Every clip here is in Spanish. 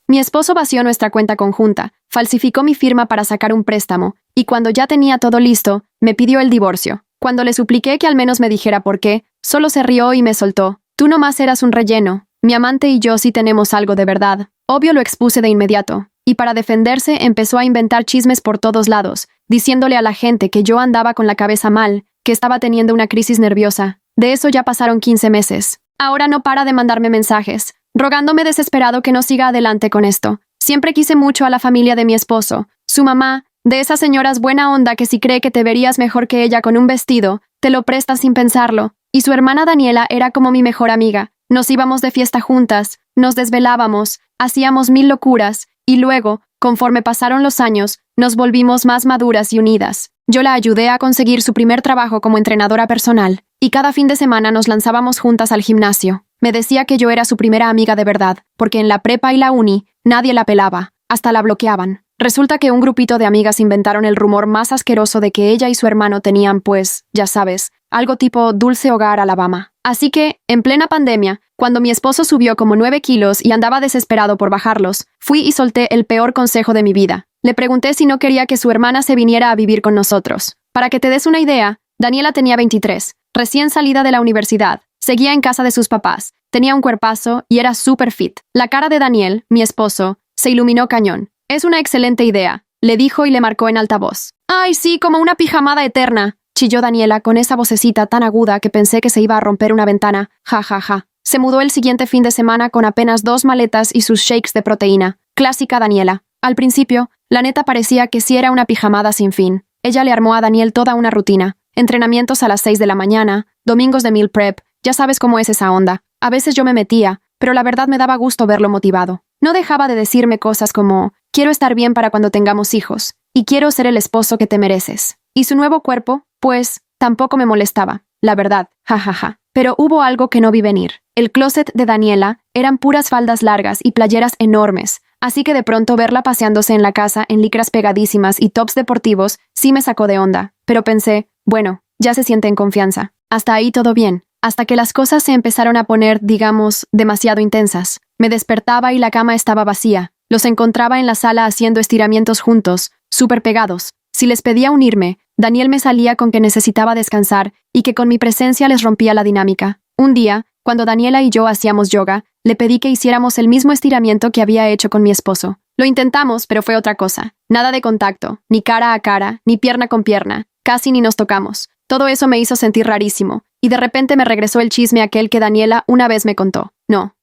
Mi esposo vació nuestra cuenta conjunta, falsificó mi firma para sacar un préstamo, y cuando ya tenía todo listo, me pidió el divorcio. Cuando le supliqué que al menos me dijera por qué, solo se rió y me soltó. Tú nomás eras un relleno. Mi amante y yo sí tenemos algo de verdad. Obvio lo expuse de inmediato. Y para defenderse empezó a inventar chismes por todos lados, diciéndole a la gente que yo andaba con la cabeza mal, que estaba teniendo una crisis nerviosa. De eso ya pasaron 15 meses. Ahora no para de mandarme mensajes, rogándome desesperado que no siga adelante con esto. Siempre quise mucho a la familia de mi esposo. Su mamá, de esas señoras buena onda que si cree que te verías mejor que ella con un vestido, te lo presta sin pensarlo. Y su hermana Daniela era como mi mejor amiga. Nos íbamos de fiesta juntas, nos desvelábamos, hacíamos 1000 locuras, y luego, conforme pasaron los años, nos volvimos más maduras y unidas. Yo la ayudé a conseguir su primer trabajo como entrenadora personal, y cada fin de semana nos lanzábamos juntas al gimnasio. Me decía que yo era su primera amiga de verdad, porque en la prepa y la uni nadie la pelaba, hasta la bloqueaban. Resulta que un grupito de amigas inventaron el rumor más asqueroso de que ella y su hermano tenían, pues, ya sabes, algo tipo Dulce Hogar Alabama. Así que, en plena pandemia, cuando mi esposo subió como 9 kilos y andaba desesperado por bajarlos, fui y solté el peor consejo de mi vida. Le pregunté si no quería que su hermana se viniera a vivir con nosotros. Para que te des una idea, Daniela tenía 23, recién salida de la universidad, seguía en casa de sus papás, tenía un cuerpazo y era súper fit. La cara de Daniel, mi esposo, se iluminó cañón. Es una excelente idea, le dijo y le marcó en altavoz. ¡Ay, sí, como una pijamada eterna!, chilló Daniela con esa vocecita tan aguda que pensé que se iba a romper una ventana. Ja, ja, ja. Se mudó el siguiente fin de semana con apenas 2 maletas y sus shakes de proteína. Clásica Daniela. Al principio, la neta parecía que sí era una pijamada sin fin. Ella le armó a Daniel toda una rutina. Entrenamientos a las 6 de la mañana, domingos de meal prep, ya sabes cómo es esa onda. A veces yo me metía, pero la verdad me daba gusto verlo motivado. No dejaba de decirme cosas como, quiero estar bien para cuando tengamos hijos, y quiero ser el esposo que te mereces. Y su nuevo cuerpo, pues, tampoco me molestaba, la verdad, jajaja. Pero hubo algo que no vi venir. El closet de Daniela eran puras faldas largas y playeras enormes, así que de pronto verla paseándose en la casa en licras pegadísimas y tops deportivos sí me sacó de onda. Pero pensé, bueno, ya se siente en confianza. Hasta ahí todo bien, hasta que las cosas se empezaron a poner, digamos, demasiado intensas. Me despertaba y la cama estaba vacía. Los encontraba en la sala haciendo estiramientos juntos, súper pegados. Si les pedía unirme, Daniel me salía con que necesitaba descansar y que con mi presencia les rompía la dinámica. Un día, cuando Daniela y yo hacíamos yoga, le pedí que hiciéramos el mismo estiramiento que había hecho con mi esposo. Lo intentamos, pero fue otra cosa. Nada de contacto, ni cara a cara, ni pierna con pierna. Casi ni nos tocamos. Todo eso me hizo sentir rarísimo, y de repente me regresó el chisme aquel que Daniela una vez me contó.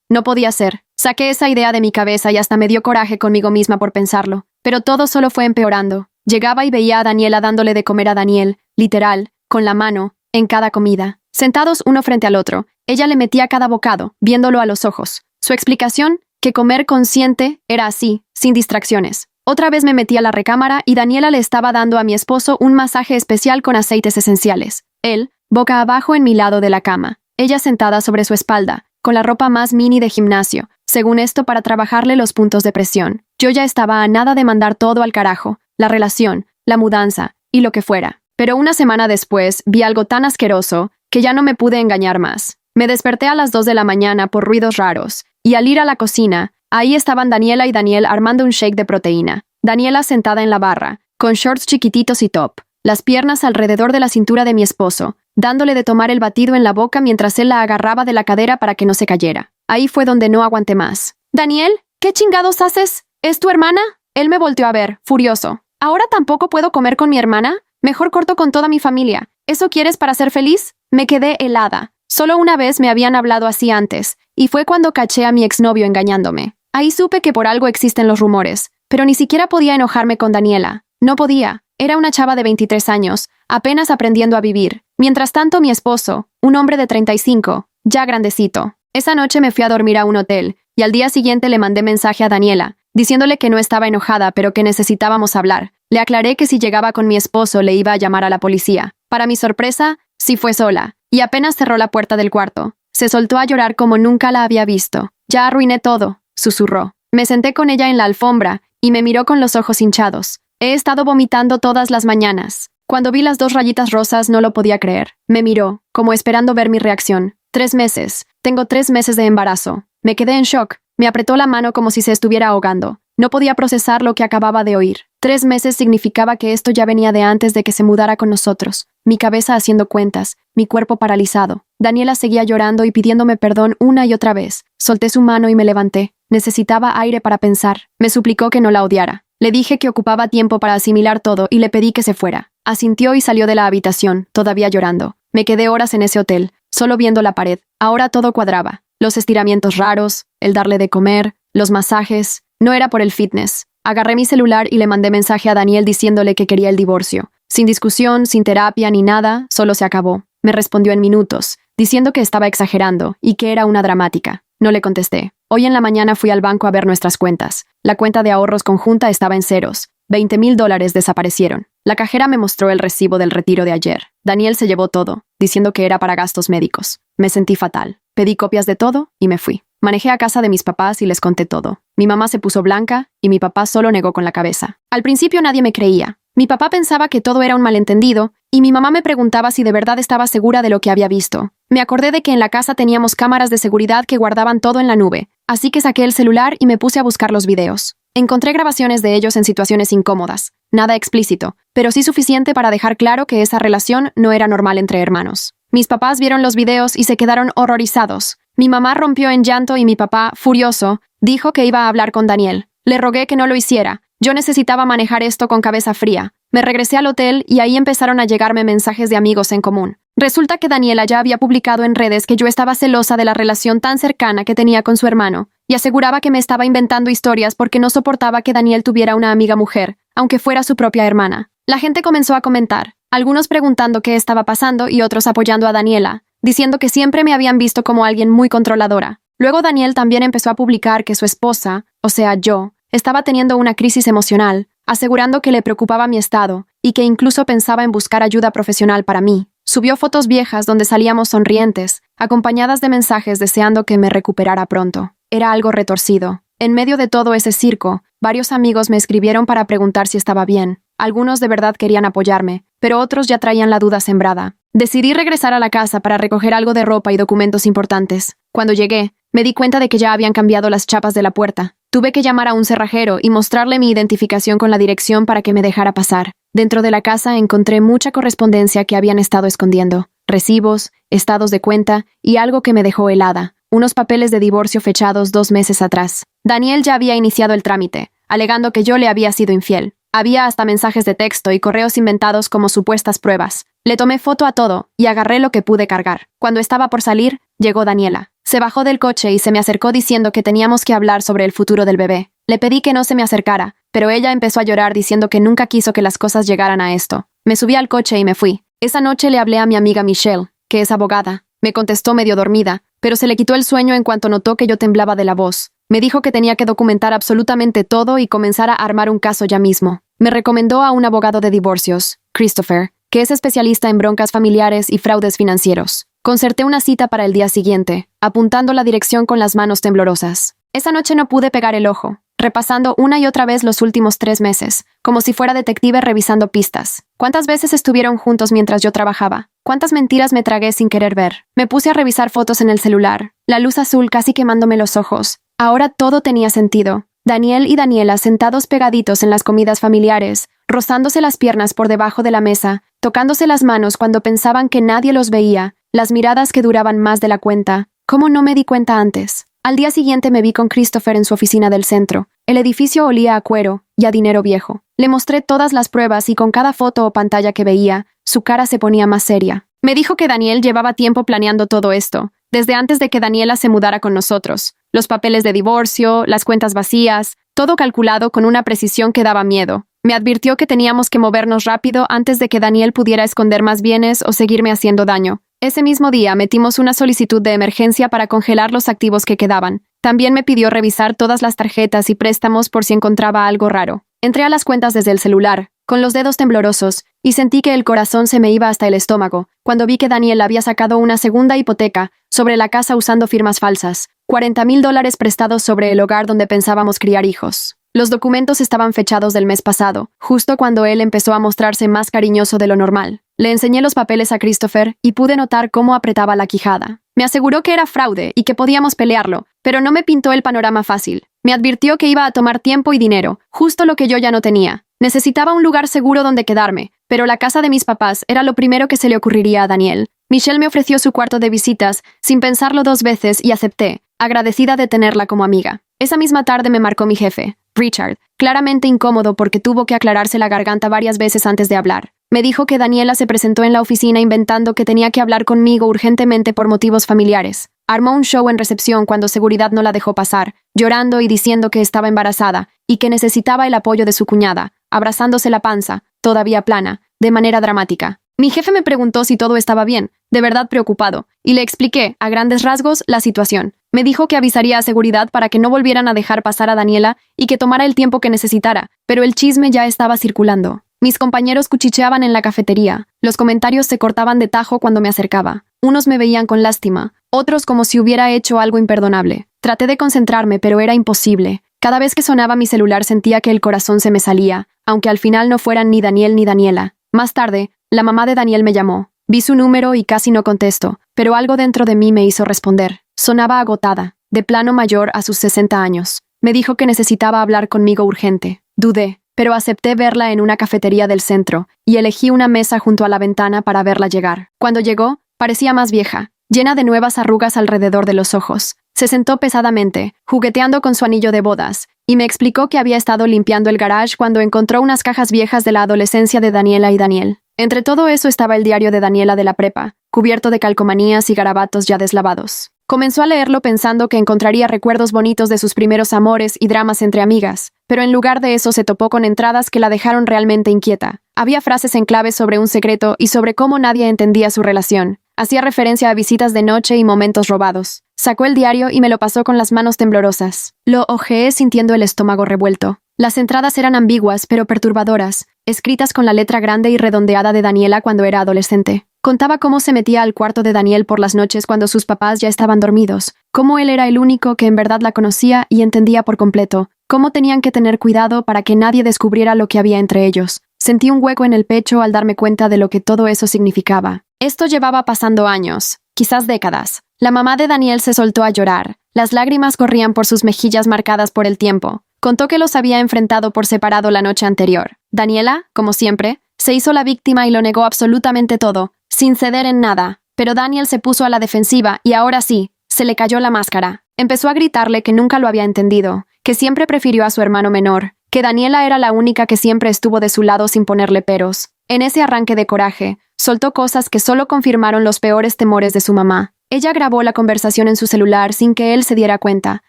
No podía ser. Saqué esa idea de mi cabeza y hasta me dio coraje conmigo misma por pensarlo. Pero todo solo fue empeorando. Llegaba y veía a Daniela dándole de comer a Daniel, literal, con la mano, en cada comida. Sentados uno frente al otro, ella le metía cada bocado, viéndolo a los ojos. Su explicación, que comer consciente era así, sin distracciones. Otra vez me metí a la recámara y Daniela le estaba dando a mi esposo un masaje especial con aceites esenciales. Él, boca abajo en mi lado de la cama. Ella sentada sobre su espalda, con la ropa más mini de gimnasio, según esto para trabajarle los puntos de presión. Yo ya estaba a nada de mandar todo al carajo, la relación, la mudanza, y lo que fuera. Pero una semana después vi algo tan asqueroso que ya no me pude engañar más. Me desperté a las 2 de la mañana por ruidos raros, y al ir a la cocina, ahí estaban Daniela y Daniel armando un shake de proteína. Daniela sentada en la barra, con shorts chiquititos y top, las piernas alrededor de la cintura de mi esposo, dándole de tomar el batido en la boca mientras él la agarraba de la cadera para que no se cayera. Ahí fue donde no aguanté más. «Daniel, ¿qué chingados haces? ¿Es tu hermana?» Él me volteó a ver, furioso. ¿Ahora tampoco puedo comer con mi hermana? Mejor corto con toda mi familia. ¿Eso quieres para ser feliz? Me quedé helada. Solo una vez me habían hablado así antes, y fue cuando caché a mi exnovio engañándome. Ahí supe que por algo existen los rumores, pero ni siquiera podía enojarme con Daniela. No podía. Era una chava de 23 años, apenas aprendiendo a vivir. Mientras tanto, mi esposo, un hombre de 35, ya grandecito. Esa noche me fui a dormir a un hotel, y al día siguiente le mandé mensaje a Daniela, diciéndole que no estaba enojada, pero que necesitábamos hablar. Le aclaré que si llegaba con mi esposo le iba a llamar a la policía. Para mi sorpresa, sí fue sola, y apenas cerró la puerta del cuarto. Se soltó a llorar como nunca la había visto. «Ya arruiné todo», susurró. Me senté con ella en la alfombra, y me miró con los ojos hinchados. «He estado vomitando todas las mañanas». Cuando vi las 2 rayitas rosas no lo podía creer. Me miró, como esperando ver mi reacción. 3 meses. Tengo 3 meses de embarazo. Me quedé en shock. Me apretó la mano como si se estuviera ahogando. No podía procesar lo que acababa de oír. 3 meses significaba que esto ya venía de antes de que se mudara con nosotros. Mi cabeza haciendo cuentas, mi cuerpo paralizado. Daniela seguía llorando y pidiéndome perdón una y otra vez. Solté su mano y me levanté. Necesitaba aire para pensar. Me suplicó que no la odiara. Le dije que ocupaba tiempo para asimilar todo y le pedí que se fuera. Asintió y salió de la habitación, todavía llorando. Me quedé horas en ese hotel, solo viendo la pared. Ahora todo cuadraba. Los estiramientos raros, el darle de comer, los masajes. No era por el fitness. Agarré mi celular y le mandé mensaje a Daniel diciéndole que quería el divorcio. Sin discusión, sin terapia ni nada, solo se acabó. Me respondió en minutos, diciendo que estaba exagerando y que era una dramática. No le contesté. Hoy en la mañana fui al banco a ver nuestras cuentas. La cuenta de ahorros conjunta estaba en ceros. $20,000 desaparecieron. La cajera me mostró el recibo del retiro de ayer. Daniel se llevó todo, diciendo que era para gastos médicos. Me sentí fatal. Pedí copias de todo y me fui. Manejé a casa de mis papás y les conté todo. Mi mamá se puso blanca y mi papá solo negó con la cabeza. Al principio nadie me creía. Mi papá pensaba que todo era un malentendido y mi mamá me preguntaba si de verdad estaba segura de lo que había visto. Me acordé de que en la casa teníamos cámaras de seguridad que guardaban todo en la nube, así que saqué el celular y me puse a buscar los videos. Encontré grabaciones de ellos en situaciones incómodas, nada explícito, pero sí suficiente para dejar claro que esa relación no era normal entre hermanos. Mis papás vieron los videos y se quedaron horrorizados. Mi mamá rompió en llanto y mi papá, furioso, dijo que iba a hablar con Daniel. Le rogué que no lo hiciera. Yo necesitaba manejar esto con cabeza fría. Me regresé al hotel y ahí empezaron a llegarme mensajes de amigos en común. Resulta que Daniela ya había publicado en redes que yo estaba celosa de la relación tan cercana que tenía con su hermano, y aseguraba que me estaba inventando historias porque no soportaba que Daniel tuviera una amiga mujer, aunque fuera su propia hermana. La gente comenzó a comentar, algunos preguntando qué estaba pasando y otros apoyando a Daniela, diciendo que siempre me habían visto como alguien muy controladora. Luego Daniel también empezó a publicar que su esposa, o sea yo, estaba teniendo una crisis emocional, asegurando que le preocupaba mi estado y que incluso pensaba en buscar ayuda profesional para mí. Subió fotos viejas donde salíamos sonrientes, acompañadas de mensajes deseando que me recuperara pronto. Era algo retorcido. En medio de todo ese circo, varios amigos me escribieron para preguntar si estaba bien. Algunos de verdad querían apoyarme, pero otros ya traían la duda sembrada. Decidí regresar a la casa para recoger algo de ropa y documentos importantes. Cuando llegué, me di cuenta de que ya habían cambiado las chapas de la puerta. Tuve que llamar a un cerrajero y mostrarle mi identificación con la dirección para que me dejara pasar. Dentro de la casa encontré mucha correspondencia que habían estado escondiendo. Recibos, estados de cuenta y algo que me dejó helada. Unos papeles de divorcio fechados 2 meses atrás. Daniel ya había iniciado el trámite, alegando que yo le había sido infiel. Había hasta mensajes de texto y correos inventados como supuestas pruebas. Le tomé foto a todo y agarré lo que pude cargar. Cuando estaba por salir, llegó Daniela. Se bajó del coche y se me acercó diciendo que teníamos que hablar sobre el futuro del bebé. Le pedí que no se me acercara, pero ella empezó a llorar diciendo que nunca quiso que las cosas llegaran a esto. Me subí al coche y me fui. Esa noche le hablé a mi amiga Michelle, que es abogada. Me contestó medio dormida, pero se le quitó el sueño en cuanto notó que yo temblaba de la voz. Me dijo que tenía que documentar absolutamente todo y comenzar a armar un caso ya mismo. Me recomendó a un abogado de divorcios, Christopher, que es especialista en broncas familiares y fraudes financieros. Concerté una cita para el día siguiente, apuntando la dirección con las manos temblorosas. Esa noche no pude pegar el ojo, repasando una y otra vez los últimos 3 meses, como si fuera detective revisando pistas. ¿Cuántas veces estuvieron juntos mientras yo trabajaba? ¿Cuántas mentiras me tragué sin querer ver? Me puse a revisar fotos en el celular, la luz azul casi quemándome los ojos. Ahora todo tenía sentido. Daniel y Daniela sentados pegaditos en las comidas familiares, rozándose las piernas por debajo de la mesa, tocándose las manos cuando pensaban que nadie los veía, las miradas que duraban más de la cuenta. ¿Cómo no me di cuenta antes? Al día siguiente me vi con Christopher en su oficina del centro. El edificio olía a cuero y a dinero viejo. Le mostré todas las pruebas y con cada foto o pantalla que veía, su cara se ponía más seria. Me dijo que Daniel llevaba tiempo planeando todo esto, desde antes de que Daniela se mudara con nosotros. Los papeles de divorcio, las cuentas vacías, todo calculado con una precisión que daba miedo. Me advirtió que teníamos que movernos rápido antes de que Daniel pudiera esconder más bienes o seguirme haciendo daño. Ese mismo día metimos una solicitud de emergencia para congelar los activos que quedaban. También me pidió revisar todas las tarjetas y préstamos por si encontraba algo raro. Entré a las cuentas desde el celular, con los dedos temblorosos, y sentí que el corazón se me iba hasta el estómago, cuando vi que Daniel había sacado una segunda hipoteca sobre la casa usando firmas falsas. $40,000 prestados sobre el hogar donde pensábamos criar hijos. Los documentos estaban fechados del mes pasado, justo cuando él empezó a mostrarse más cariñoso de lo normal. Le enseñé los papeles a Christopher y pude notar cómo apretaba la quijada. Me aseguró que era fraude y que podíamos pelearlo, pero no me pintó el panorama fácil. Me advirtió que iba a tomar tiempo y dinero, justo lo que yo ya no tenía. Necesitaba un lugar seguro donde quedarme, pero la casa de mis papás era lo primero que se le ocurriría a Daniel. Michelle me ofreció su cuarto de visitas, sin pensarlo 2 veces, y acepté, agradecida de tenerla como amiga. Esa misma tarde me marcó mi jefe, Richard, claramente incómodo porque tuvo que aclararse la garganta varias veces antes de hablar. Me dijo que Daniela se presentó en la oficina inventando que tenía que hablar conmigo urgentemente por motivos familiares. Armó un show en recepción cuando seguridad no la dejó pasar, llorando y diciendo que estaba embarazada y que necesitaba el apoyo de su cuñada, abrazándose la panza, todavía plana, de manera dramática. Mi jefe me preguntó si todo estaba bien, de verdad preocupado, y le expliqué, a grandes rasgos, la situación. Me dijo que avisaría a seguridad para que no volvieran a dejar pasar a Daniela y que tomara el tiempo que necesitara, pero el chisme ya estaba circulando. Mis compañeros cuchicheaban en la cafetería. Los comentarios se cortaban de tajo cuando me acercaba. Unos me veían con lástima, otros como si hubiera hecho algo imperdonable. Traté de concentrarme, pero era imposible. Cada vez que sonaba mi celular sentía que el corazón se me salía, aunque al final no fueran ni Daniel ni Daniela. Más tarde, la mamá de Daniel me llamó. Vi su número y casi no contesto, pero algo dentro de mí me hizo responder. Sonaba agotada, de plano mayor a sus 60 años. Me dijo que necesitaba hablar conmigo urgente. Dudé, pero acepté verla en una cafetería del centro, y elegí una mesa junto a la ventana para verla llegar. Cuando llegó, parecía más vieja, llena de nuevas arrugas alrededor de los ojos. Se sentó pesadamente, jugueteando con su anillo de bodas, y me explicó que había estado limpiando el garage cuando encontró unas cajas viejas de la adolescencia de Daniela y Daniel. Entre todo eso estaba el diario de Daniela de la prepa, cubierto de calcomanías y garabatos ya deslavados. Comenzó a leerlo pensando que encontraría recuerdos bonitos de sus primeros amores y dramas entre amigas, pero en lugar de eso se topó con entradas que la dejaron realmente inquieta. Había frases en clave sobre un secreto y sobre cómo nadie entendía su relación. Hacía referencia a visitas de noche y momentos robados. Sacó el diario y me lo pasó con las manos temblorosas. Lo hojeé sintiendo el estómago revuelto. Las entradas eran ambiguas pero perturbadoras, escritas con la letra grande y redondeada de Daniela cuando era adolescente. Contaba cómo se metía al cuarto de Daniel por las noches cuando sus papás ya estaban dormidos, cómo él era el único que en verdad la conocía y entendía por completo, cómo tenían que tener cuidado para que nadie descubriera lo que había entre ellos. Sentí un hueco en el pecho al darme cuenta de lo que todo eso significaba. Esto llevaba pasando años, quizás décadas. La mamá de Daniel se soltó a llorar. Las lágrimas corrían por sus mejillas marcadas por el tiempo. Contó que los había enfrentado por separado la noche anterior. Daniela, como siempre, se hizo la víctima y lo negó absolutamente todo, sin ceder en nada. Pero Daniel se puso a la defensiva y ahora sí, se le cayó la máscara. Empezó a gritarle que nunca lo había entendido, que siempre prefirió a su hermano menor, que Daniela era la única que siempre estuvo de su lado sin ponerle peros. En ese arranque de coraje, soltó cosas que solo confirmaron los peores temores de su mamá. Ella grabó la conversación en su celular sin que él se diera cuenta,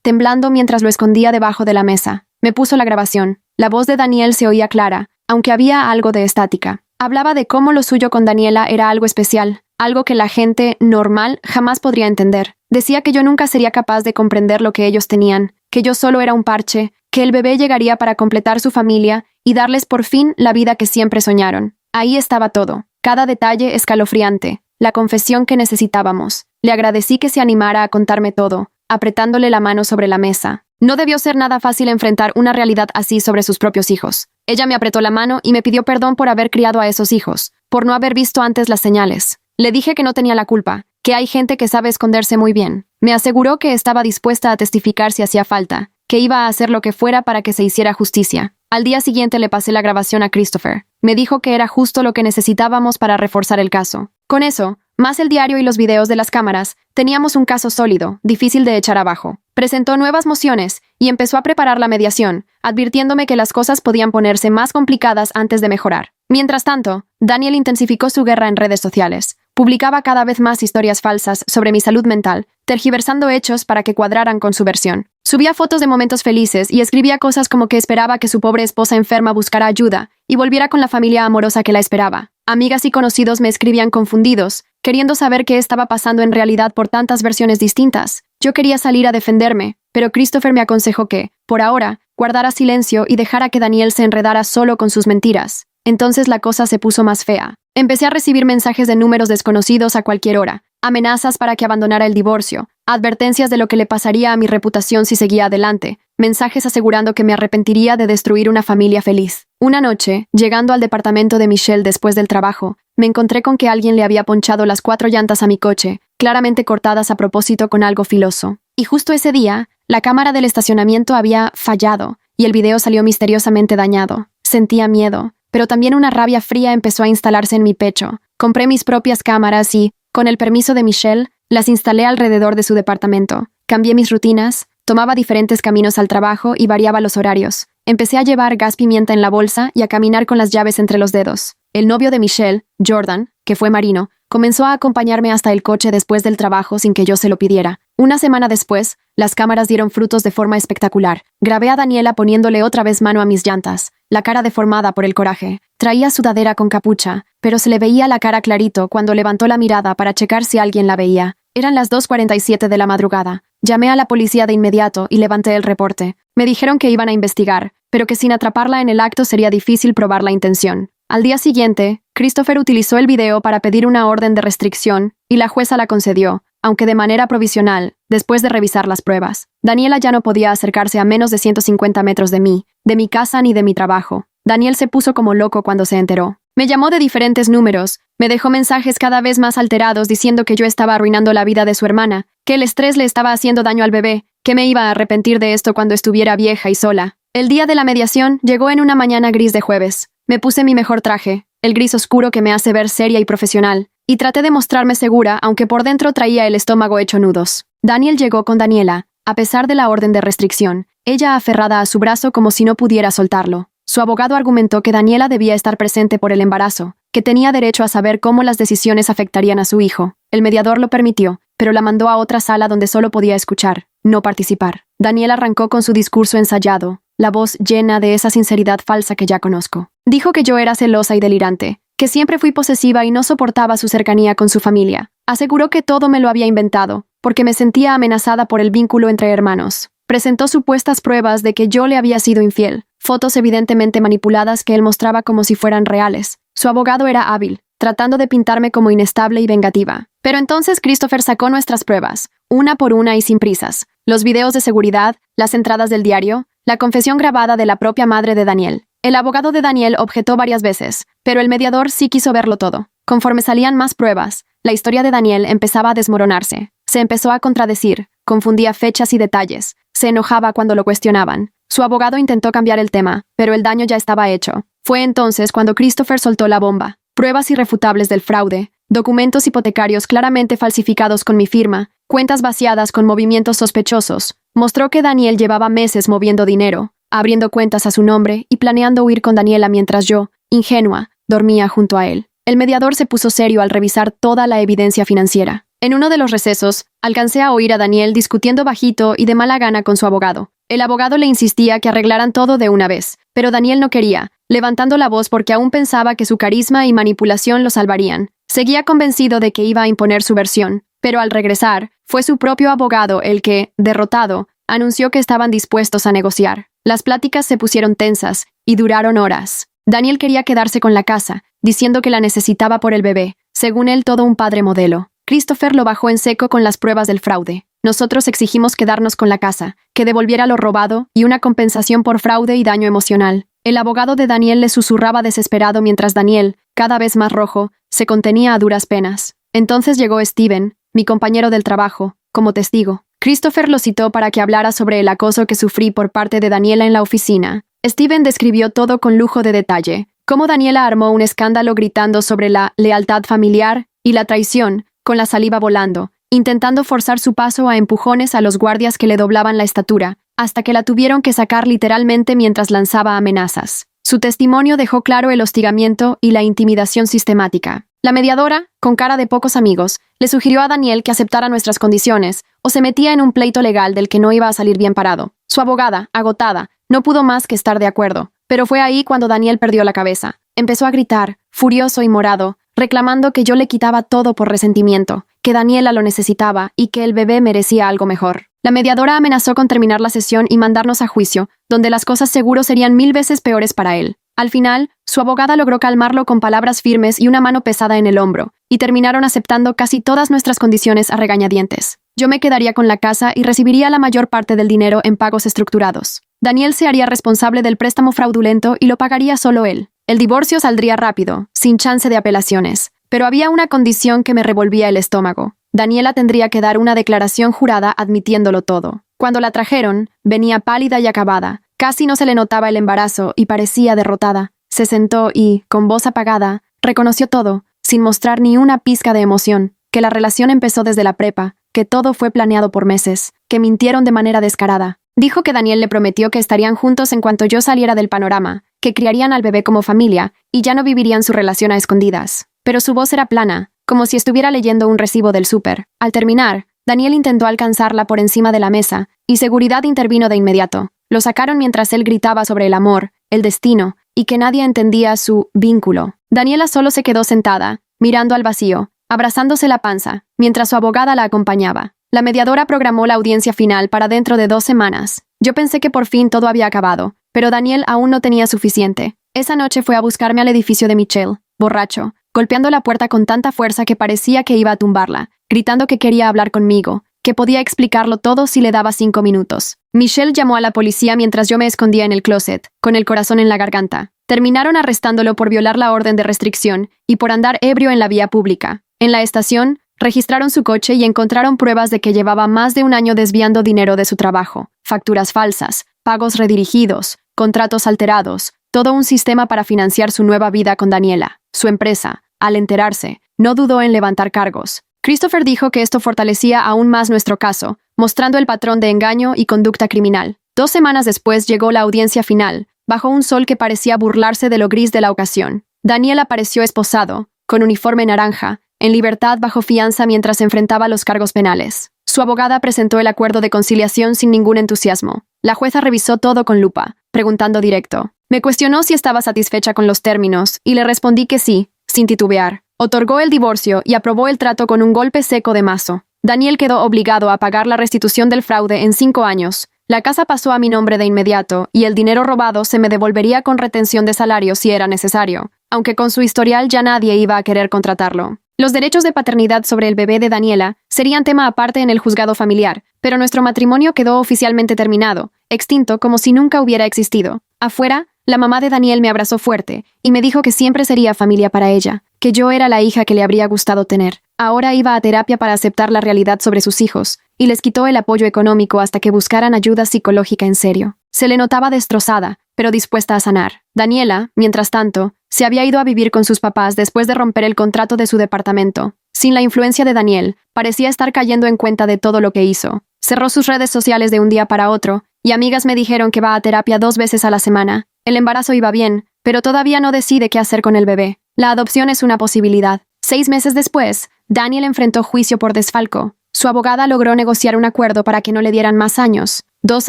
temblando mientras lo escondía debajo de la mesa. Me puso la grabación. La voz de Daniel se oía clara, aunque había algo de estática. Hablaba de cómo lo suyo con Daniela era algo especial, algo que la gente normal jamás podría entender. Decía que yo nunca sería capaz de comprender lo que ellos tenían, que yo solo era un parche, que el bebé llegaría para completar su familia y darles por fin la vida que siempre soñaron. Ahí estaba todo, cada detalle escalofriante, la confesión que necesitábamos. Le agradecí que se animara a contarme todo, apretándole la mano sobre la mesa. No debió ser nada fácil enfrentar una realidad así sobre sus propios hijos. Ella me apretó la mano y me pidió perdón por haber criado a esos hijos, por no haber visto antes las señales. Le dije que no tenía la culpa, que hay gente que sabe esconderse muy bien. Me aseguró que estaba dispuesta a testificar si hacía falta, que iba a hacer lo que fuera para que se hiciera justicia. Al día siguiente le pasé la grabación a Christopher. Me dijo que era justo lo que necesitábamos para reforzar el caso. Con eso, más el diario y los videos de las cámaras, teníamos un caso sólido, difícil de echar abajo. Presentó nuevas mociones y empezó a preparar la mediación, advirtiéndome que las cosas podían ponerse más complicadas antes de mejorar. Mientras tanto, Daniel intensificó su guerra en redes sociales. Publicaba cada vez más historias falsas sobre mi salud mental, tergiversando hechos para que cuadraran con su versión. Subía fotos de momentos felices y escribía cosas como que esperaba que su pobre esposa enferma buscara ayuda y volviera con la familia amorosa que la esperaba. Amigas y conocidos me escribían confundidos, queriendo saber qué estaba pasando en realidad por tantas versiones distintas. Yo quería salir a defenderme, pero Christopher me aconsejó que, por ahora, guardara silencio y dejara que Daniel se enredara solo con sus mentiras. Entonces la cosa se puso más fea. Empecé a recibir mensajes de números desconocidos a cualquier hora, amenazas para que abandonara el divorcio, advertencias de lo que le pasaría a mi reputación si seguía adelante, mensajes asegurando que me arrepentiría de destruir una familia feliz. Una noche, llegando al departamento de Michelle después del trabajo, me encontré con que alguien le había ponchado las 4 llantas a mi coche, claramente cortadas a propósito con algo filoso. Y justo ese día, la cámara del estacionamiento había fallado y el video salió misteriosamente dañado. Sentía miedo, pero también una rabia fría empezó a instalarse en mi pecho. Compré mis propias cámaras y, con el permiso de Michelle, las instalé alrededor de su departamento. Cambié mis rutinas, tomaba diferentes caminos al trabajo y variaba los horarios. Empecé a llevar gas pimienta en la bolsa y a caminar con las llaves entre los dedos. El novio de Michelle, Jordan, que fue marino, comenzó a acompañarme hasta el coche después del trabajo sin que yo se lo pidiera. Una semana después, las cámaras dieron frutos de forma espectacular. Grabé a Daniela poniéndole otra vez mano a mis llantas, la cara deformada por el coraje. Traía sudadera con capucha, pero se le veía la cara clarito cuando levantó la mirada para checar si alguien la veía. Eran las 2:47 de la madrugada. Llamé a la policía de inmediato y levanté el reporte. Me dijeron que iban a investigar, pero que sin atraparla en el acto sería difícil probar la intención. Al día siguiente, Christopher utilizó el video para pedir una orden de restricción y la jueza la concedió, aunque de manera provisional, después de revisar las pruebas. Daniela ya no podía acercarse a menos de 150 metros de mí, de mi casa ni de mi trabajo. Daniel se puso como loco cuando se enteró. Me llamó de diferentes números, me dejó mensajes cada vez más alterados diciendo que yo estaba arruinando la vida de su hermana, que el estrés le estaba haciendo daño al bebé, que me iba a arrepentir de esto cuando estuviera vieja y sola. El día de la mediación llegó en una mañana gris de jueves. Me puse mi mejor traje, el gris oscuro que me hace ver seria y profesional, y traté de mostrarme segura, aunque por dentro traía el estómago hecho nudos. Daniel llegó con Daniela, a pesar de la orden de restricción, ella aferrada a su brazo como si no pudiera soltarlo. Su abogado argumentó que Daniela debía estar presente por el embarazo, que tenía derecho a saber cómo las decisiones afectarían a su hijo. El mediador lo permitió, pero la mandó a otra sala donde solo podía escuchar, no participar. Daniel arrancó con su discurso ensayado, la voz llena de esa sinceridad falsa que ya conozco. Dijo que yo era celosa y delirante, que siempre fui posesiva y no soportaba su cercanía con su familia. Aseguró que todo me lo había inventado, porque me sentía amenazada por el vínculo entre hermanos. Presentó supuestas pruebas de que yo le había sido infiel, fotos evidentemente manipuladas que él mostraba como si fueran reales. Su abogado era hábil, tratando de pintarme como inestable y vengativa. Pero entonces Christopher sacó nuestras pruebas, una por una y sin prisas. Los videos de seguridad, las entradas del diario, la confesión grabada de la propia madre de Daniel. El abogado de Daniel objetó varias veces, pero el mediador sí quiso verlo todo. Conforme salían más pruebas, la historia de Daniel empezaba a desmoronarse. Se empezó a contradecir, confundía fechas y detalles, se enojaba cuando lo cuestionaban. Su abogado intentó cambiar el tema, pero el daño ya estaba hecho. Fue entonces cuando Christopher soltó la bomba. Pruebas irrefutables del fraude, documentos hipotecarios claramente falsificados con mi firma, cuentas vaciadas con movimientos sospechosos. Mostró que Daniel llevaba meses moviendo dinero, abriendo cuentas a su nombre y planeando huir con Daniela mientras yo, ingenua, dormía junto a él. El mediador se puso serio al revisar toda la evidencia financiera. En uno de los recesos, alcancé a oír a Daniel discutiendo bajito y de mala gana con su abogado. El abogado le insistía que arreglaran todo de una vez, pero Daniel no quería, levantando la voz porque aún pensaba que su carisma y manipulación lo salvarían. Seguía convencido de que iba a imponer su versión, pero al regresar, fue su propio abogado el que, derrotado, anunció que estaban dispuestos a negociar. Las pláticas se pusieron tensas y duraron horas. Daniel quería quedarse con la casa, diciendo que la necesitaba por el bebé, según él todo un padre modelo. Christopher lo bajó en seco con las pruebas del fraude. Nosotros exigimos quedarnos con la casa, que devolviera lo robado y una compensación por fraude y daño emocional. El abogado de Daniel le susurraba desesperado mientras Daniel, cada vez más rojo, se contenía a duras penas. Entonces llegó Steven, mi compañero del trabajo, como testigo. Christopher lo citó para que hablara sobre el acoso que sufrí por parte de Daniela en la oficina. Steven describió todo con lujo de detalle, cómo Daniela armó un escándalo gritando sobre la lealtad familiar y la traición, con la saliva volando, intentando forzar su paso a empujones a los guardias que le doblaban la estatura, hasta que la tuvieron que sacar literalmente mientras lanzaba amenazas. Su testimonio dejó claro el hostigamiento y la intimidación sistemática. La mediadora, con cara de pocos amigos, le sugirió a Daniel que aceptara nuestras condiciones o se metía en un pleito legal del que no iba a salir bien parado. Su abogada, agotada, no pudo más que estar de acuerdo, pero fue ahí cuando Daniel perdió la cabeza. Empezó a gritar, furioso y morado, reclamando que yo le quitaba todo por resentimiento, que Daniela lo necesitaba y que el bebé merecía algo mejor. La mediadora amenazó con terminar la sesión y mandarnos a juicio, donde las cosas seguro serían 1000 veces peores para él. Al final, su abogada logró calmarlo con palabras firmes y una mano pesada en el hombro, y terminaron aceptando casi todas nuestras condiciones a regañadientes. Yo me quedaría con la casa y recibiría la mayor parte del dinero en pagos estructurados. Daniel se haría responsable del préstamo fraudulento y lo pagaría solo él. El divorcio saldría rápido, sin chance de apelaciones. Pero había una condición que me revolvía el estómago. Daniela tendría que dar una declaración jurada admitiéndolo todo. Cuando la trajeron, venía pálida y acabada. Casi no se le notaba el embarazo y parecía derrotada. Se sentó y, con voz apagada, reconoció todo, sin mostrar ni una pizca de emoción, que la relación empezó desde la prepa, que todo fue planeado por meses, que mintieron de manera descarada. Dijo que Daniel le prometió que estarían juntos en cuanto yo saliera del panorama, que criarían al bebé como familia y ya no vivirían su relación a escondidas. Pero su voz era plana, como si estuviera leyendo un recibo del súper. Al terminar, Daniel intentó alcanzarla por encima de la mesa, y seguridad intervino de inmediato. Lo sacaron mientras él gritaba sobre el amor, el destino, y que nadie entendía su vínculo. Daniela solo se quedó sentada, mirando al vacío, abrazándose la panza, mientras su abogada la acompañaba. La mediadora programó la audiencia final para dentro de 2 semanas. Yo pensé que por fin todo había acabado, pero Daniel aún no tenía suficiente. Esa noche fue a buscarme al edificio de Michelle, borracho, golpeando la puerta con tanta fuerza que parecía que iba a tumbarla, gritando que quería hablar conmigo, que podía explicarlo todo si le daba 5 minutos. Michelle llamó a la policía mientras yo me escondía en el closet, con el corazón en la garganta. Terminaron arrestándolo por violar la orden de restricción y por andar ebrio en la vía pública. En la estación, registraron su coche y encontraron pruebas de que llevaba más de 1 año desviando dinero de su trabajo, facturas falsas, pagos redirigidos, contratos alterados, todo un sistema para financiar su nueva vida con Daniela. Su empresa, al enterarse, no dudó en levantar cargos. Christopher dijo que esto fortalecía aún más nuestro caso, mostrando el patrón de engaño y conducta criminal. 2 semanas después llegó la audiencia final, bajo un sol que parecía burlarse de lo gris de la ocasión. Daniel apareció esposado, con uniforme naranja, en libertad bajo fianza mientras enfrentaba los cargos penales. Su abogada presentó el acuerdo de conciliación sin ningún entusiasmo. La jueza revisó todo con lupa, preguntando directo. Me cuestionó si estaba satisfecha con los términos, y le respondí que sí, sin titubear. Otorgó el divorcio y aprobó el trato con un golpe seco de mazo. Daniel quedó obligado a pagar la restitución del fraude en 5 años. La casa pasó a mi nombre de inmediato, y el dinero robado se me devolvería con retención de salario si era necesario, aunque con su historial ya nadie iba a querer contratarlo. Los derechos de paternidad sobre el bebé de Daniela serían tema aparte en el juzgado familiar, pero nuestro matrimonio quedó oficialmente terminado, extinto como si nunca hubiera existido. Afuera, la mamá de Daniel me abrazó fuerte y me dijo que siempre sería familia para ella, que yo era la hija que le habría gustado tener. Ahora iba a terapia para aceptar la realidad sobre sus hijos, y les quitó el apoyo económico hasta que buscaran ayuda psicológica en serio. Se le notaba destrozada, pero dispuesta a sanar. Daniela, mientras tanto, se había ido a vivir con sus papás después de romper el contrato de su departamento. Sin la influencia de Daniel, parecía estar cayendo en cuenta de todo lo que hizo. Cerró sus redes sociales de un día para otro, y amigas me dijeron que va a terapia 2 veces a la semana. El embarazo iba bien, pero todavía no decide qué hacer con el bebé. La adopción es una posibilidad. 6 meses después, Daniel enfrentó juicio por desfalco. Su abogada logró negociar un acuerdo para que no le dieran más años, 2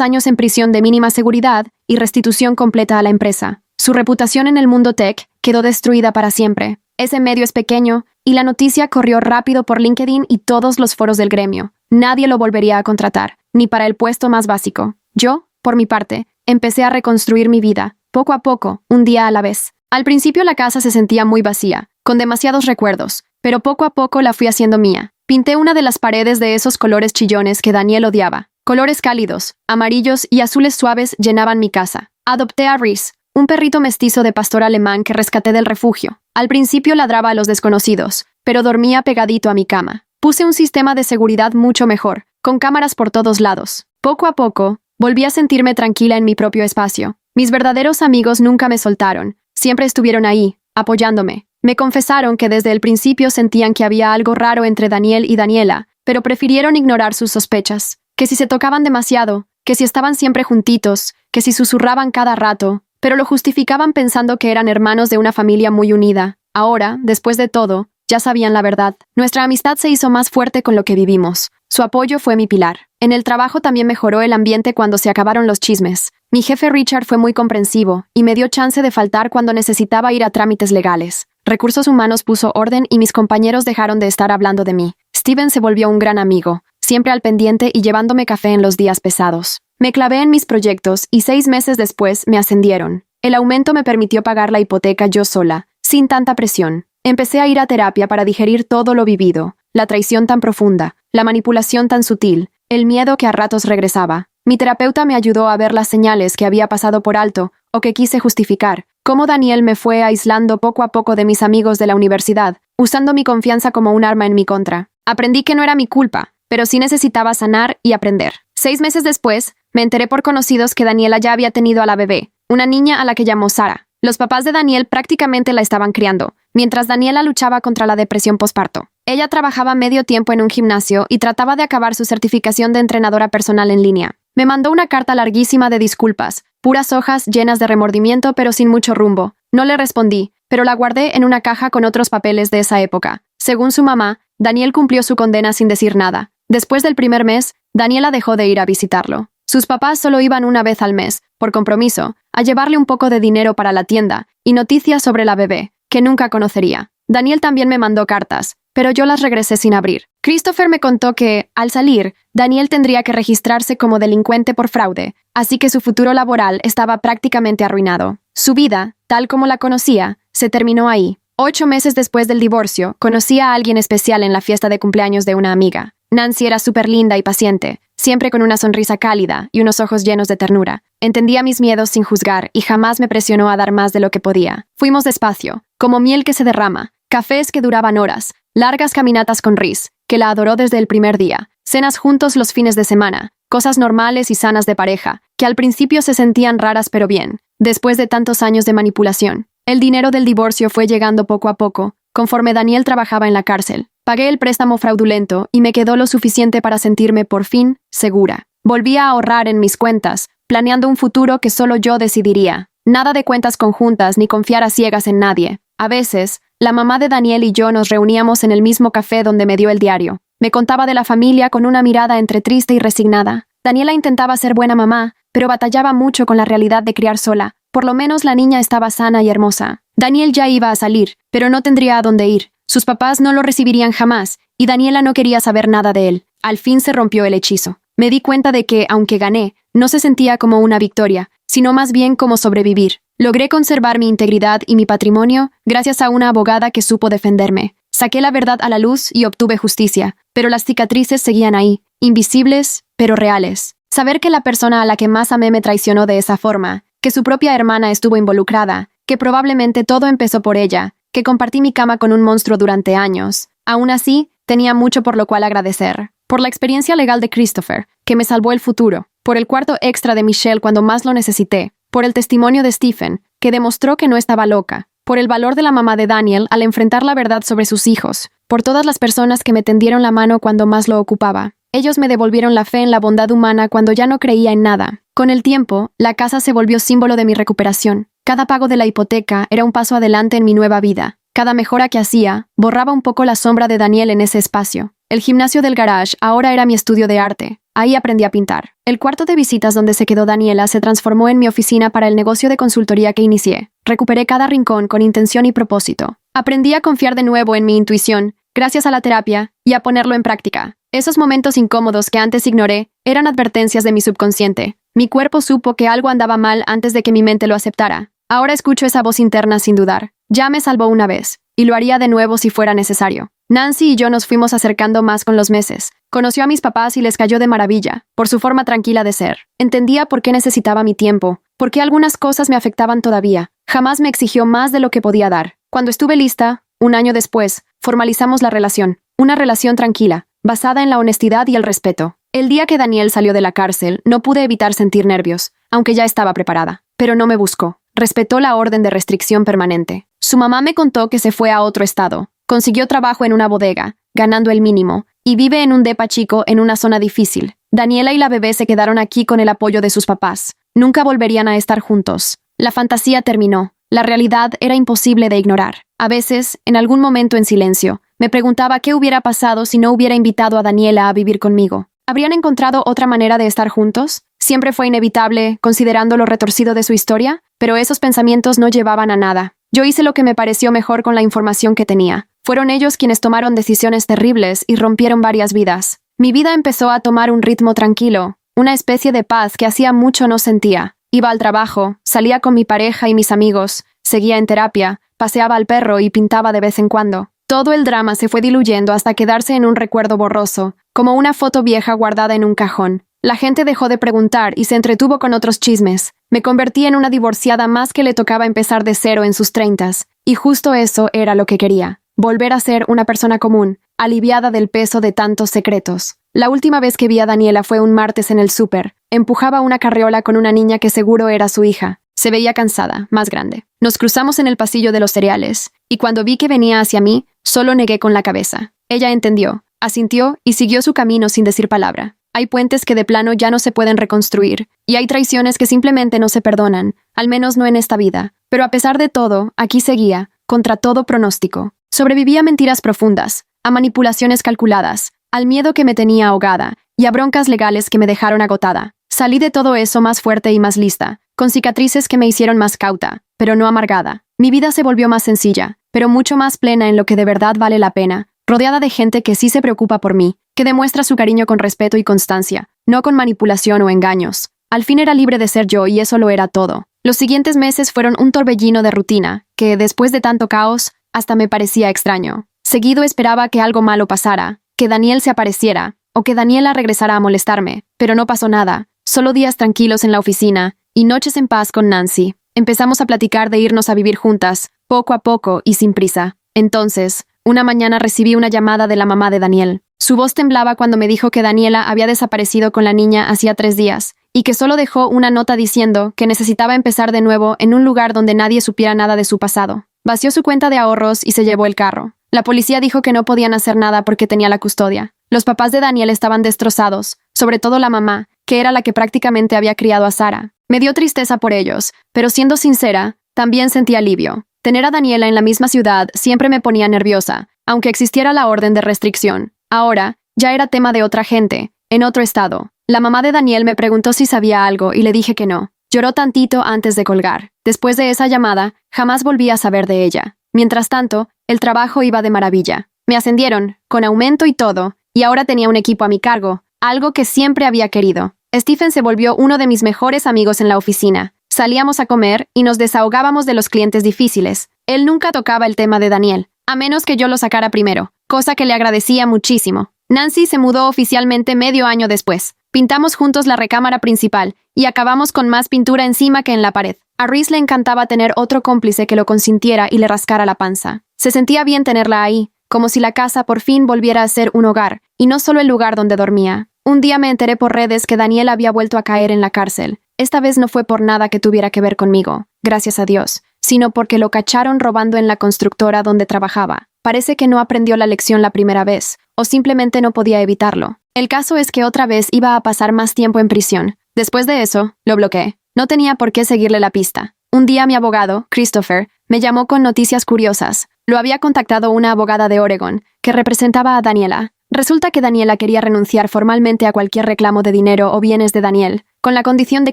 años en prisión de mínima seguridad y restitución completa a la empresa. Su reputación en el mundo tech quedó destruida para siempre. Ese medio es pequeño, y la noticia corrió rápido por LinkedIn y todos los foros del gremio. Nadie lo volvería a contratar, ni para el puesto más básico. Yo, por mi parte, empecé a reconstruir mi vida, poco a poco, un día a la vez. Al principio la casa se sentía muy vacía, con demasiados recuerdos, pero poco a poco la fui haciendo mía. Pinté una de las paredes de esos colores chillones que Daniel odiaba. Colores cálidos, amarillos y azules suaves llenaban mi casa. Adopté a Reese, un perrito mestizo de pastor alemán que rescaté del refugio. Al principio ladraba a los desconocidos, pero dormía pegadito a mi cama. Puse un sistema de seguridad mucho mejor, con cámaras por todos lados. Poco a poco, volví a sentirme tranquila en mi propio espacio. Mis verdaderos amigos nunca me soltaron, siempre estuvieron ahí, apoyándome. Me confesaron que desde el principio sentían que había algo raro entre Daniel y Daniela, pero prefirieron ignorar sus sospechas, que si se tocaban demasiado, que si estaban siempre juntitos, que si susurraban cada rato, pero lo justificaban pensando que eran hermanos de una familia muy unida. Ahora, después de todo, ya sabían la verdad. Nuestra amistad se hizo más fuerte con lo que vivimos. Su apoyo fue mi pilar. En el trabajo también mejoró el ambiente cuando se acabaron los chismes. Mi jefe Richard fue muy comprensivo y me dio chance de faltar cuando necesitaba ir a trámites legales. Recursos Humanos puso orden y mis compañeros dejaron de estar hablando de mí. Steven se volvió un gran amigo, siempre al pendiente y llevándome café en los días pesados. Me clavé en mis proyectos y 6 meses después me ascendieron. El aumento me permitió pagar la hipoteca yo sola, sin tanta presión. Empecé a ir a terapia para digerir todo lo vivido, la traición tan profunda, la manipulación tan sutil, el miedo que a ratos regresaba. Mi terapeuta me ayudó a ver las señales que había pasado por alto o que quise justificar, cómo Daniel me fue aislando poco a poco de mis amigos de la universidad, usando mi confianza como un arma en mi contra. Aprendí que no era mi culpa, pero sí necesitaba sanar y aprender. 6 meses después, me enteré por conocidos que Daniela ya había tenido a la bebé, una niña a la que llamó Sara. Los papás de Daniel prácticamente la estaban criando, mientras Daniela luchaba contra la depresión posparto. Ella trabajaba medio tiempo en un gimnasio y trataba de acabar su certificación de entrenadora personal en línea. Me mandó una carta larguísima de disculpas, puras hojas llenas de remordimiento pero sin mucho rumbo. No le respondí, pero la guardé en una caja con otros papeles de esa época. Según su mamá, Daniel cumplió su condena sin decir nada. Después del primer mes, Daniela dejó de ir a visitarlo. Sus papás solo iban una vez al mes, por compromiso, a llevarle un poco de dinero para la tienda y noticias sobre la bebé, que nunca conocería. Daniel también me mandó cartas, pero yo las regresé sin abrir. Christopher me contó que, al salir, Daniel tendría que registrarse como delincuente por fraude, así que su futuro laboral estaba prácticamente arruinado. Su vida, tal como la conocía, se terminó ahí. 8 meses después del divorcio, conocí a alguien especial en la fiesta de cumpleaños de una amiga. Nancy era súper linda y paciente, siempre con una sonrisa cálida y unos ojos llenos de ternura. Entendía mis miedos sin juzgar y jamás me presionó a dar más de lo que podía. Fuimos despacio, como miel que se derrama, cafés que duraban horas, largas caminatas con Riz, que la adoró desde el primer día, cenas juntos los fines de semana, cosas normales y sanas de pareja, que al principio se sentían raras pero bien, después de tantos años de manipulación. El dinero del divorcio fue llegando poco a poco, conforme Daniel trabajaba en la cárcel. Pagué el préstamo fraudulento y me quedó lo suficiente para sentirme por fin segura. Volví a ahorrar en mis cuentas, planeando un futuro que solo yo decidiría. Nada de cuentas conjuntas ni confiar a ciegas en nadie. A veces, la mamá de Daniel y yo nos reuníamos en el mismo café donde me dio el diario. Me contaba de la familia con una mirada entre triste y resignada. Daniela intentaba ser buena mamá, pero batallaba mucho con la realidad de criar sola. Por lo menos la niña estaba sana y hermosa. Daniel ya iba a salir, pero no tendría a dónde ir. Sus papás no lo recibirían jamás, y Daniela no quería saber nada de él. Al fin se rompió el hechizo. Me di cuenta de que, aunque gané, no se sentía como una victoria, sino más bien como sobrevivir. Logré conservar mi integridad y mi patrimonio gracias a una abogada que supo defenderme. Saqué la verdad a la luz y obtuve justicia, pero las cicatrices seguían ahí, invisibles, pero reales. Saber que la persona a la que más amé me traicionó de esa forma, que su propia hermana estuvo involucrada, que probablemente todo empezó por ella, que compartí mi cama con un monstruo durante años. Aún así, tenía mucho por lo cual agradecer. Por la experiencia legal de Christopher, que me salvó el futuro. Por el cuarto extra de Michelle cuando más lo necesité. Por el testimonio de Stephen, que demostró que no estaba loca. Por el valor de la mamá de Daniel al enfrentar la verdad sobre sus hijos. Por todas las personas que me tendieron la mano cuando más lo ocupaba. Ellos me devolvieron la fe en la bondad humana cuando ya no creía en nada. Con el tiempo, la casa se volvió símbolo de mi recuperación. Cada pago de la hipoteca era un paso adelante en mi nueva vida. Cada mejora que hacía, borraba un poco la sombra de Daniel en ese espacio. El gimnasio del garage ahora era mi estudio de arte. Ahí aprendí a pintar. El cuarto de visitas donde se quedó Daniela se transformó en mi oficina para el negocio de consultoría que inicié. Recuperé cada rincón con intención y propósito. Aprendí a confiar de nuevo en mi intuición, gracias a la terapia, y a ponerlo en práctica. Esos momentos incómodos que antes ignoré eran advertencias de mi subconsciente. Mi cuerpo supo que algo andaba mal antes de que mi mente lo aceptara. Ahora escucho esa voz interna sin dudar. Ya me salvó una vez, y lo haría de nuevo si fuera necesario. Nancy y yo nos fuimos acercando más con los meses. Conoció a mis papás y les cayó de maravilla, por su forma tranquila de ser. Entendía por qué necesitaba mi tiempo, por qué algunas cosas me afectaban todavía. Jamás me exigió más de lo que podía dar. Cuando estuve lista, 1 año después, formalizamos la relación. Una relación tranquila, basada en la honestidad y el respeto. El día que Daniel salió de la cárcel, no pude evitar sentir nervios, aunque ya estaba preparada. Pero no me buscó. Respetó la orden de restricción permanente. Su mamá me contó que se fue a otro estado. Consiguió trabajo en una bodega, ganando el mínimo, y vive en un depa chico en una zona difícil. Daniela y la bebé se quedaron aquí con el apoyo de sus papás. Nunca volverían a estar juntos. La fantasía terminó. La realidad era imposible de ignorar. A veces, en algún momento en silencio, me preguntaba qué hubiera pasado si no hubiera invitado a Daniela a vivir conmigo. ¿Habrían encontrado otra manera de estar juntos? Siempre fue inevitable, considerando lo retorcido de su historia, pero esos pensamientos no llevaban a nada. Yo hice lo que me pareció mejor con la información que tenía. Fueron ellos quienes tomaron decisiones terribles y rompieron varias vidas. Mi vida empezó a tomar un ritmo tranquilo, una especie de paz que hacía mucho no sentía. Iba al trabajo, salía con mi pareja y mis amigos, seguía en terapia, paseaba al perro y pintaba de vez en cuando. Todo el drama se fue diluyendo hasta quedarse en un recuerdo borroso, como una foto vieja guardada en un cajón. La gente dejó de preguntar y se entretuvo con otros chismes. Me convertí en una divorciada más que le tocaba empezar de cero en sus 30s, y justo eso era lo que quería. Volver a ser una persona común, aliviada del peso de tantos secretos. La última vez que vi a Daniela fue un martes en el súper. Empujaba una carriola con una niña que seguro era su hija. Se veía cansada, más grande. Nos cruzamos en el pasillo de los cereales, y cuando vi que venía hacia mí, solo negué con la cabeza. Ella entendió, asintió y siguió su camino sin decir palabra. Hay puentes que de plano ya no se pueden reconstruir, y hay traiciones que simplemente no se perdonan, al menos no en esta vida. Pero a pesar de todo, aquí seguía, contra todo pronóstico. Sobreviví a mentiras profundas, a manipulaciones calculadas, al miedo que me tenía ahogada, y a broncas legales que me dejaron agotada. Salí de todo eso más fuerte y más lista, con cicatrices que me hicieron más cauta, pero no amargada. Mi vida se volvió más sencilla, pero mucho más plena en lo que de verdad vale la pena, rodeada de gente que sí se preocupa por mí, que demuestra su cariño con respeto y constancia, no con manipulación o engaños. Al fin era libre de ser yo y eso lo era todo. Los siguientes meses fueron un torbellino de rutina, que, después de tanto caos, hasta me parecía extraño. Seguido esperaba que algo malo pasara, que Daniel se apareciera, o que Daniela regresara a molestarme, pero no pasó nada, solo días tranquilos en la oficina, y noches en paz con Nancy. Empezamos a platicar de irnos a vivir juntas, poco a poco y sin prisa. Entonces, una mañana recibí una llamada de la mamá de Daniel. Su voz temblaba cuando me dijo que Daniela había desaparecido con la niña hacía 3 días, y que solo dejó una nota diciendo que necesitaba empezar de nuevo en un lugar donde nadie supiera nada de su pasado. Vació su cuenta de ahorros y se llevó el carro. La policía dijo que no podían hacer nada porque tenía la custodia. Los papás de Daniel estaban destrozados, sobre todo la mamá, que era la que prácticamente había criado a Sara. Me dio tristeza por ellos, pero siendo sincera, también sentí alivio. Tener a Daniela en la misma ciudad siempre me ponía nerviosa, aunque existiera la orden de restricción. Ahora, ya era tema de otra gente, en otro estado. La mamá de Daniel me preguntó si sabía algo y le dije que no. Lloró tantito antes de colgar. Después de esa llamada, jamás volví a saber de ella. Mientras tanto, el trabajo iba de maravilla. Me ascendieron, con aumento y todo, y ahora tenía un equipo a mi cargo, algo que siempre había querido. Stephen se volvió uno de mis mejores amigos en la oficina. Salíamos a comer y nos desahogábamos de los clientes difíciles. Él nunca tocaba el tema de Daniel, a menos que yo lo sacara primero, cosa que le agradecía muchísimo. Nancy se mudó oficialmente medio año después. Pintamos juntos la recámara principal y acabamos con más pintura encima que en la pared. A Reese le encantaba tener otro cómplice que lo consintiera y le rascara la panza. Se sentía bien tenerla ahí, como si la casa por fin volviera a ser un hogar, y no solo el lugar donde dormía. Un día me enteré por redes que Daniel había vuelto a caer en la cárcel. Esta vez no fue por nada que tuviera que ver conmigo, gracias a Dios, sino porque lo cacharon robando en la constructora donde trabajaba. Parece que no aprendió la lección la primera vez, o simplemente no podía evitarlo. El caso es que otra vez iba a pasar más tiempo en prisión. Después de eso, lo bloqueé. No tenía por qué seguirle la pista. Un día mi abogado, Christopher, me llamó con noticias curiosas. Lo había contactado una abogada de Oregon, que representaba a Daniela. Resulta que Daniela quería renunciar formalmente a cualquier reclamo de dinero o bienes de Daniel, con la condición de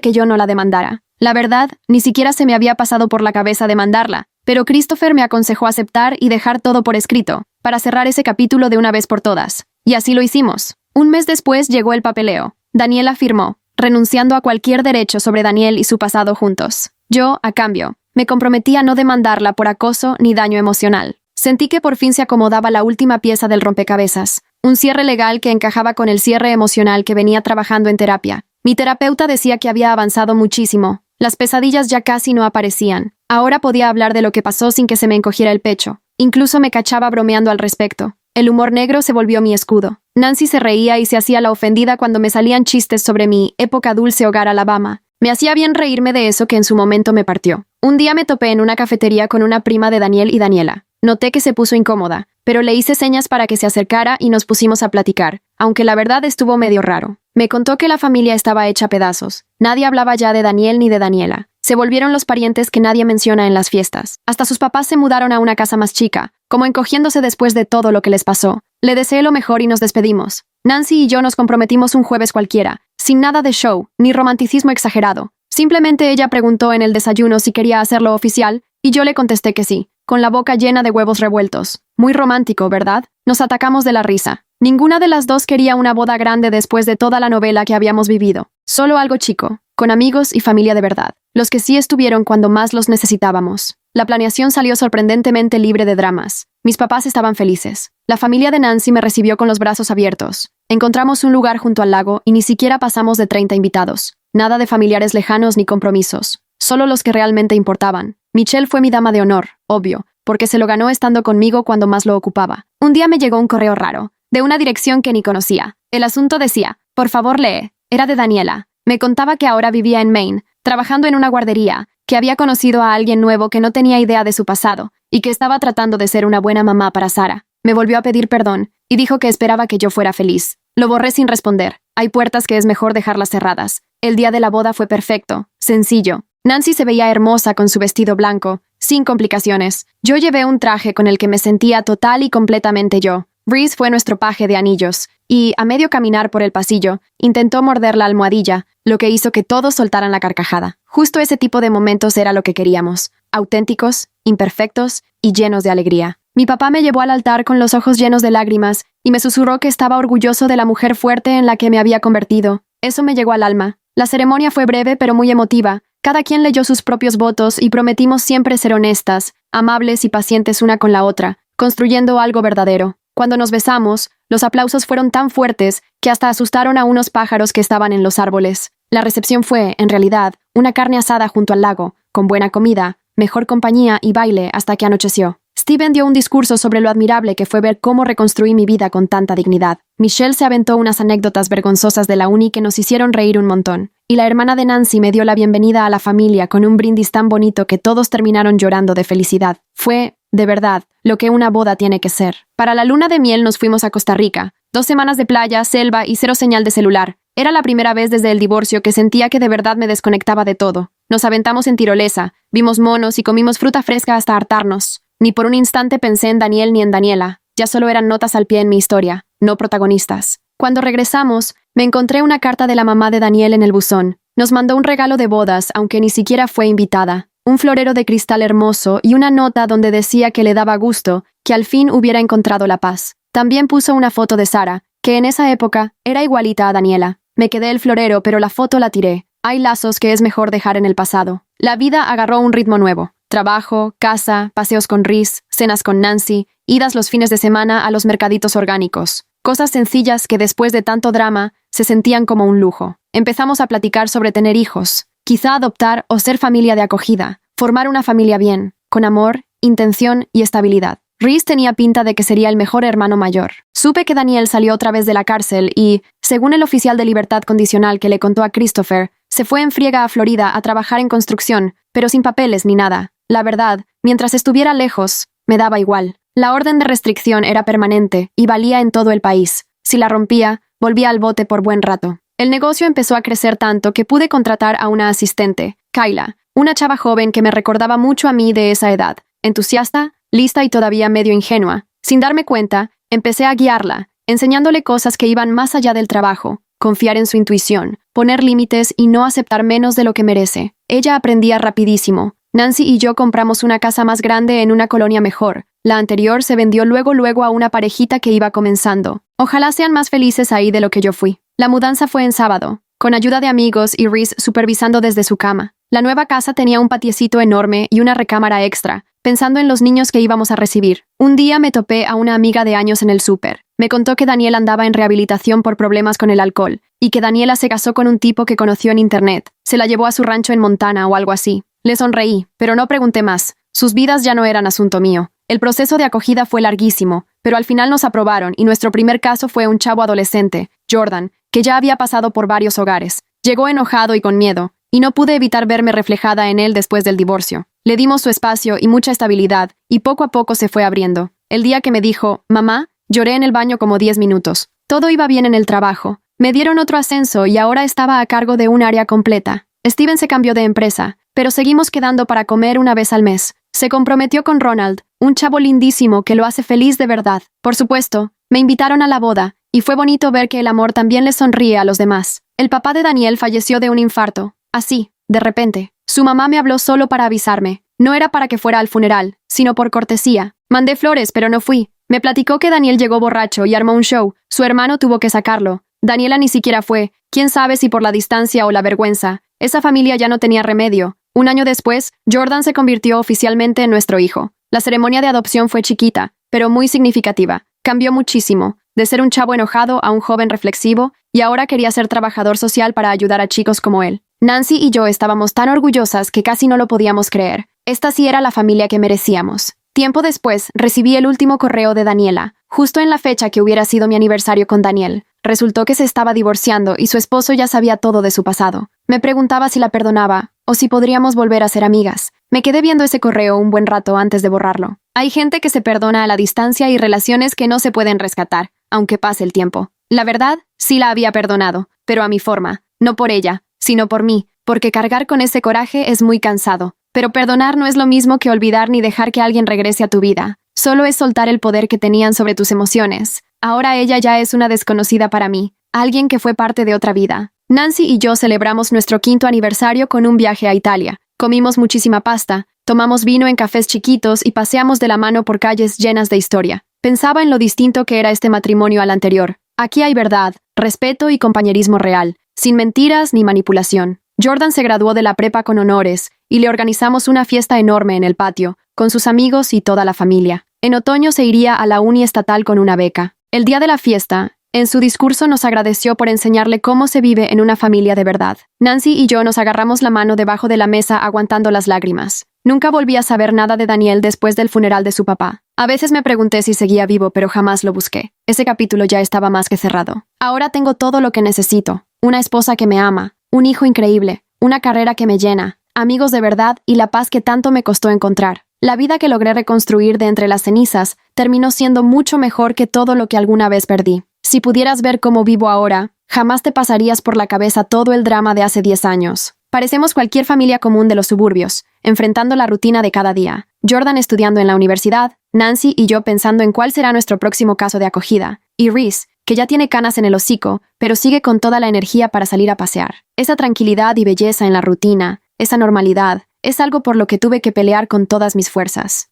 que yo no la demandara. La verdad, ni siquiera se me había pasado por la cabeza demandarla, pero Christopher me aconsejó aceptar y dejar todo por escrito, para cerrar ese capítulo de una vez por todas. Y así lo hicimos. Un mes después llegó el papeleo. Daniela firmó, renunciando a cualquier derecho sobre Daniel y su pasado juntos. Yo, a cambio, me comprometí a no demandarla por acoso ni daño emocional. Sentí que por fin se acomodaba la última pieza del rompecabezas, un cierre legal que encajaba con el cierre emocional que venía trabajando en terapia. Mi terapeuta decía que había avanzado muchísimo. Las pesadillas ya casi no aparecían. Ahora podía hablar de lo que pasó sin que se me encogiera el pecho. Incluso me cachaba bromeando al respecto. El humor negro se volvió mi escudo. Nancy se reía y se hacía la ofendida cuando me salían chistes sobre mi época dulce hogar Alabama. Me hacía bien reírme de eso que en su momento me partió. Un día me topé en una cafetería con una prima de Daniel y Daniela. Noté que se puso incómoda, pero le hice señas para que se acercara y nos pusimos a platicar, aunque la verdad estuvo medio raro. Me contó que la familia estaba hecha pedazos. Nadie hablaba ya de Daniel ni de Daniela. Se volvieron los parientes que nadie menciona en las fiestas. Hasta sus papás se mudaron a una casa más chica, como encogiéndose después de todo lo que les pasó. Le deseé lo mejor y nos despedimos. Nancy y yo nos comprometimos un jueves cualquiera, sin nada de show, ni romanticismo exagerado. Simplemente ella preguntó en el desayuno si quería hacerlo oficial, y yo le contesté que sí, con la boca llena de huevos revueltos. Muy romántico, ¿verdad? Nos atacamos de la risa. Ninguna de las dos quería una boda grande después de toda la novela que habíamos vivido. Solo algo chico, con amigos y familia de verdad, los que sí estuvieron cuando más los necesitábamos. La planeación salió sorprendentemente libre de dramas. Mis papás estaban felices. La familia de Nancy me recibió con los brazos abiertos. Encontramos un lugar junto al lago y ni siquiera pasamos de 30 invitados. Nada de familiares lejanos ni compromisos. Solo los que realmente importaban. Michelle fue mi dama de honor, obvio, porque se lo ganó estando conmigo cuando más lo ocupaba. Un día me llegó un correo raro, de una dirección que ni conocía. El asunto decía, por favor lee. Era de Daniela. Me contaba que ahora vivía en Maine, trabajando en una guardería, que había conocido a alguien nuevo que no tenía idea de su pasado, y que estaba tratando de ser una buena mamá para Sara. Me volvió a pedir perdón, y dijo que esperaba que yo fuera feliz. Lo borré sin responder. Hay puertas que es mejor dejarlas cerradas. El día de la boda fue perfecto, sencillo. Nancy se veía hermosa con su vestido blanco, sin complicaciones. Yo llevé un traje con el que me sentía total y completamente yo. Reese fue nuestro paje de anillos, y, a medio caminar por el pasillo, intentó morder la almohadilla, lo que hizo que todos soltaran la carcajada. Justo ese tipo de momentos era lo que queríamos, auténticos, imperfectos y llenos de alegría. Mi papá me llevó al altar con los ojos llenos de lágrimas y me susurró que estaba orgulloso de la mujer fuerte en la que me había convertido. Eso me llegó al alma. La ceremonia fue breve pero muy emotiva. Cada quien leyó sus propios votos y prometimos siempre ser honestas, amables y pacientes una con la otra, construyendo algo verdadero. Cuando nos besamos, los aplausos fueron tan fuertes que hasta asustaron a unos pájaros que estaban en los árboles. La recepción fue, en realidad, una carne asada junto al lago, con buena comida, mejor compañía y baile hasta que anocheció. Steven dio un discurso sobre lo admirable que fue ver cómo reconstruí mi vida con tanta dignidad. Michelle se aventó unas anécdotas vergonzosas de la uni que nos hicieron reír un montón. Y la hermana de Nancy me dio la bienvenida a la familia con un brindis tan bonito que todos terminaron llorando de felicidad. Fue, de verdad, lo que una boda tiene que ser. Para la luna de miel nos fuimos a Costa Rica. 2 semanas de playa, selva y 0 señal de celular. Era la primera vez desde el divorcio que sentía que de verdad me desconectaba de todo. Nos aventamos en tirolesa, vimos monos y comimos fruta fresca hasta hartarnos. Ni por un instante pensé en Daniel ni en Daniela. Ya solo eran notas al pie en mi historia, no protagonistas. Cuando regresamos, me encontré una carta de la mamá de Daniel en el buzón. Nos mandó un regalo de bodas, aunque ni siquiera fue invitada. Un florero de cristal hermoso y una nota donde decía que le daba gusto, que al fin hubiera encontrado la paz. También puso una foto de Sara, que en esa época era igualita a Daniela. Me quedé el florero, pero la foto la tiré. Hay lazos que es mejor dejar en el pasado. La vida agarró un ritmo nuevo. Trabajo, casa, paseos con Reese, cenas con Nancy, idas los fines de semana a los mercaditos orgánicos. Cosas sencillas que después de tanto drama se sentían como un lujo. Empezamos a platicar sobre tener hijos, quizá adoptar o ser familia de acogida, formar una familia bien, con amor, intención y estabilidad. Reese tenía pinta de que sería el mejor hermano mayor. Supe que Daniel salió otra vez de la cárcel y, según el oficial de libertad condicional que le contó a Christopher, se fue en friega a Florida a trabajar en construcción, pero sin papeles ni nada. La verdad, mientras estuviera lejos, me daba igual. La orden de restricción era permanente y valía en todo el país. Si la rompía, volvía al bote por buen rato. El negocio empezó a crecer tanto que pude contratar a una asistente, Kyla, una chava joven que me recordaba mucho a mí de esa edad, entusiasta, lista y todavía medio ingenua. Sin darme cuenta, empecé a guiarla, enseñándole cosas que iban más allá del trabajo, confiar en su intuición, poner límites y no aceptar menos de lo que merece. Ella aprendía rapidísimo. Nancy y yo compramos una casa más grande en una colonia mejor. La anterior se vendió luego a una parejita que iba comenzando. Ojalá sean más felices ahí de lo que yo fui. La mudanza fue en sábado, con ayuda de amigos y Reese supervisando desde su cama. La nueva casa tenía un patiecito enorme y una recámara extra, pensando en los niños que íbamos a recibir. Un día me topé a una amiga de años en el súper. Me contó que Daniel andaba en rehabilitación por problemas con el alcohol, y que Daniela se casó con un tipo que conoció en internet. Se la llevó a su rancho en Montana o algo así. Le sonreí, pero no pregunté más. Sus vidas ya no eran asunto mío. El proceso de acogida fue larguísimo, pero al final nos aprobaron y nuestro primer caso fue un chavo adolescente, Jordan, que ya había pasado por varios hogares. Llegó enojado y con miedo, y no pude evitar verme reflejada en él después del divorcio. Le dimos su espacio y mucha estabilidad, y poco a poco se fue abriendo. El día que me dijo, mamá, lloré en el baño como 10 minutos. Todo iba bien en el trabajo. Me dieron otro ascenso y ahora estaba a cargo de un área completa. Steven se cambió de empresa, pero seguimos quedando para comer una vez al mes. Se comprometió con Ronald, un chavo lindísimo que lo hace feliz de verdad. Por supuesto, me invitaron a la boda, y fue bonito ver que el amor también le sonríe a los demás. El papá de Daniel falleció de un infarto. Así, de repente. Su mamá me habló solo para avisarme. No era para que fuera al funeral, sino por cortesía. Mandé flores, pero no fui. Me platicó que Daniel llegó borracho y armó un show. Su hermano tuvo que sacarlo. Daniela ni siquiera fue. Quién sabe si por la distancia o la vergüenza. Esa familia ya no tenía remedio. Un año después, Jordan se convirtió oficialmente en nuestro hijo. La ceremonia de adopción fue chiquita, pero muy significativa. Cambió muchísimo, de ser un chavo enojado a un joven reflexivo, y ahora quería ser trabajador social para ayudar a chicos como él. Nancy y yo estábamos tan orgullosas que casi no lo podíamos creer. Esta sí era la familia que merecíamos. Tiempo después, recibí el último correo de Daniela, justo en la fecha que hubiera sido mi aniversario con Daniel. Resultó que se estaba divorciando y su esposo ya sabía todo de su pasado. Me preguntaba si la perdonaba o si podríamos volver a ser amigas. Me quedé viendo ese correo un buen rato antes de borrarlo. Hay gente que se perdona a la distancia y relaciones que no se pueden rescatar, aunque pase el tiempo. La verdad, sí la había perdonado, pero a mi forma. No por ella, sino por mí, porque cargar con ese coraje es muy cansado. Pero perdonar no es lo mismo que olvidar ni dejar que alguien regrese a tu vida. Solo es soltar el poder que tenían sobre tus emociones. Ahora ella ya es una desconocida para mí, alguien que fue parte de otra vida. Nancy y yo celebramos nuestro 5º aniversario con un viaje a Italia. Comimos muchísima pasta, tomamos vino en cafés chiquitos y paseamos de la mano por calles llenas de historia. Pensaba en lo distinto que era este matrimonio al anterior. Aquí hay verdad, respeto y compañerismo real, sin mentiras ni manipulación. Jordan se graduó de la prepa con honores y le organizamos una fiesta enorme en el patio, con sus amigos y toda la familia. En otoño se iría a la uni estatal con una beca. El día de la fiesta, en su discurso nos agradeció por enseñarle cómo se vive en una familia de verdad. Nancy y yo nos agarramos la mano debajo de la mesa aguantando las lágrimas. Nunca volví a saber nada de Daniel después del funeral de su papá. A veces me pregunté si seguía vivo, pero jamás lo busqué. Ese capítulo ya estaba más que cerrado. Ahora tengo todo lo que necesito. Una esposa que me ama, un hijo increíble, una carrera que me llena, amigos de verdad y la paz que tanto me costó encontrar. La vida que logré reconstruir de entre las cenizas terminó siendo mucho mejor que todo lo que alguna vez perdí. Si pudieras ver cómo vivo ahora, jamás te pasarías por la cabeza todo el drama de hace 10 años. Parecemos cualquier familia común de los suburbios, enfrentando la rutina de cada día. Jordan estudiando en la universidad, Nancy y yo pensando en cuál será nuestro próximo caso de acogida, y Reese, que ya tiene canas en el hocico, pero sigue con toda la energía para salir a pasear. Esa tranquilidad y belleza en la rutina, esa normalidad, es algo por lo que tuve que pelear con todas mis fuerzas.